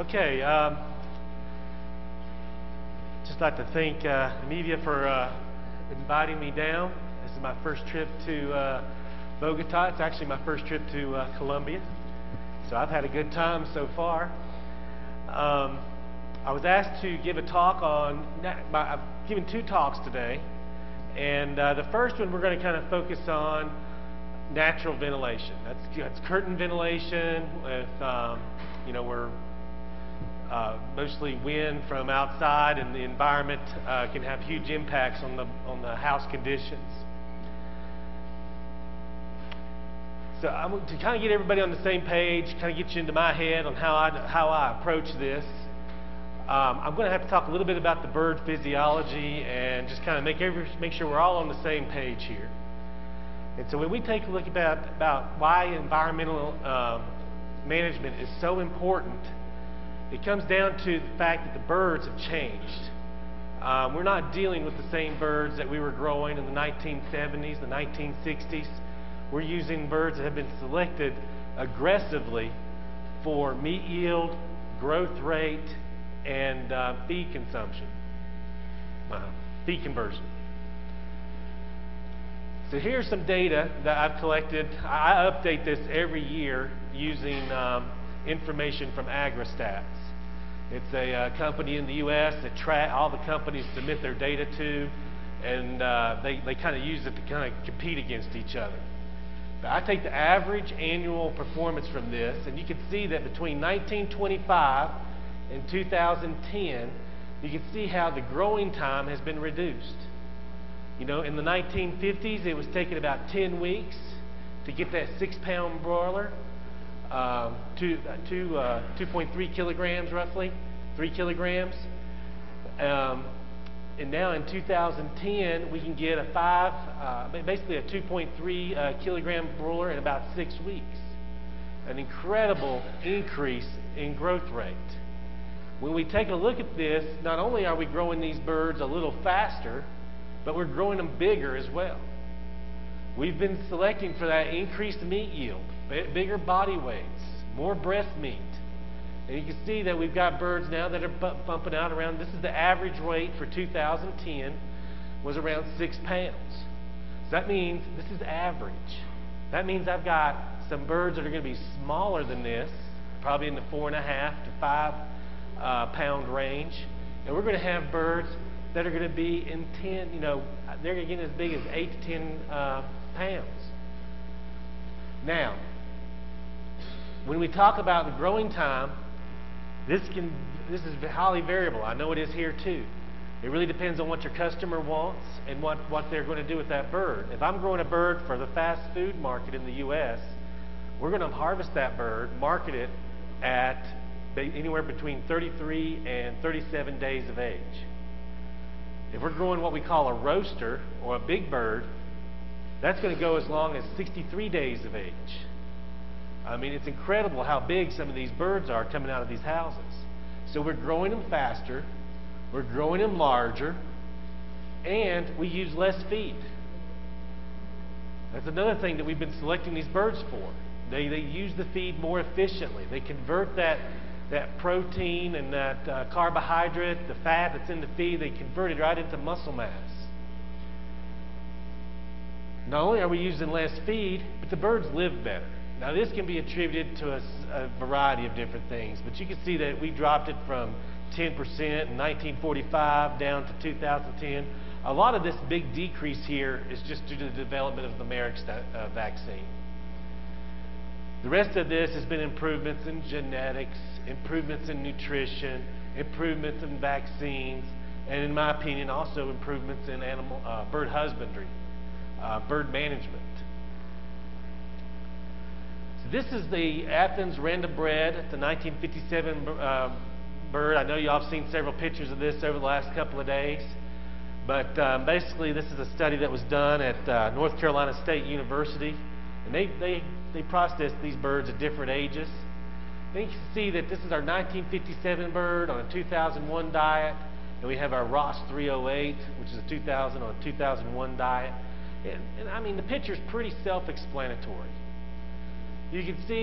Okay, just like to thank the media for inviting me down. This is my first trip to Bogota. It's actually my first trip to Colombia, so I've had a good time so far. I was asked to give a talk on, I've given two talks today, and the first one we're going to kind of focus on natural ventilation. That's curtain ventilation with, we're mostly wind from outside, and the environment can have huge impacts on the house conditions. So I'm to kind of get everybody on the same page, kind of get you into my head on how I approach this. I'm going to have to talk a little bit about the bird physiology and just kind of make sure we're all on the same page here. And so when we take a look about why environmental management is so important, it comes down to the fact that the birds have changed. We're not dealing with the same birds that we were growing in the 1970s, the 1960s. We're using birds that have been selected aggressively for meat yield, growth rate, and feed consumption, feed conversion. So here's some data that I've collected. I update this every year using information from AgriStats. It's a company in the U.S. that all the companies submit their data to, and they kind of use it to kind of compete against each other. But I take the average annual performance from this, and you can see that between 1925 and 2010, you can see how the growing time has been reduced. You know, in the 1950s, it was taking about 10 weeks to get that 6-pound broiler, 2.3 kilograms roughly, 3 kilograms. And now in 2010, we can get basically a 2.3 kilogram broiler in about 6 weeks. An incredible increase in growth rate. When we take a look at this, not only are we growing these birds a little faster, but we're growing them bigger as well. We've been selecting for that increased meat yield, bigger body weights, more breast meat. And you can see that we've got birds now that are bumping out around, this is the average weight for 2010, was around 6 pounds. So that means this is average. That means I've got some birds that are going to be smaller than this, probably in the 4.5 to 5 pound range. And we're going to have birds that are going to be in 10, they're going to get as big as 8 to 10 pounds. Now, when we talk about the growing time, this is highly variable. I know it is here too. It really depends on what your customer wants and what they're going to do with that bird. If I'm growing a bird for the fast food market in the U.S., we're going to harvest that bird, market it at anywhere between 33 and 37 days of age. If we're growing what we call a roaster or a big bird, that's going to go as long as 63 days of age. I mean, it's incredible how big some of these birds are coming out of these houses. So we're growing them faster, we're growing them larger, and we use less feed. That's another thing that we've been selecting these birds for. They use the feed more efficiently. They convert that protein and that carbohydrate, the fat that's in the feed, they convert it right into muscle mass. Not only are we using less feed, but the birds live better. Now this can be attributed to a variety of different things, but you can see that we dropped it from 10% in 1945 down to 2010. A lot of this big decrease here is just due to the development of the Merrick's vaccine. The rest of this has been improvements in genetics, improvements in nutrition, improvements in vaccines, and in my opinion also improvements in bird husbandry, bird management. So this is the Athens Renda bred, the 1957 bird. I know you all have seen several pictures of this over the last couple of days, but basically this is a study that was done at North Carolina State University, and they processed these birds at different ages. Then you can see that this is our 1957 bird on a 2001 diet, and we have our Ross 308, which is a 2000 on a 2001 diet. And I mean, the picture's pretty self-explanatory. You can see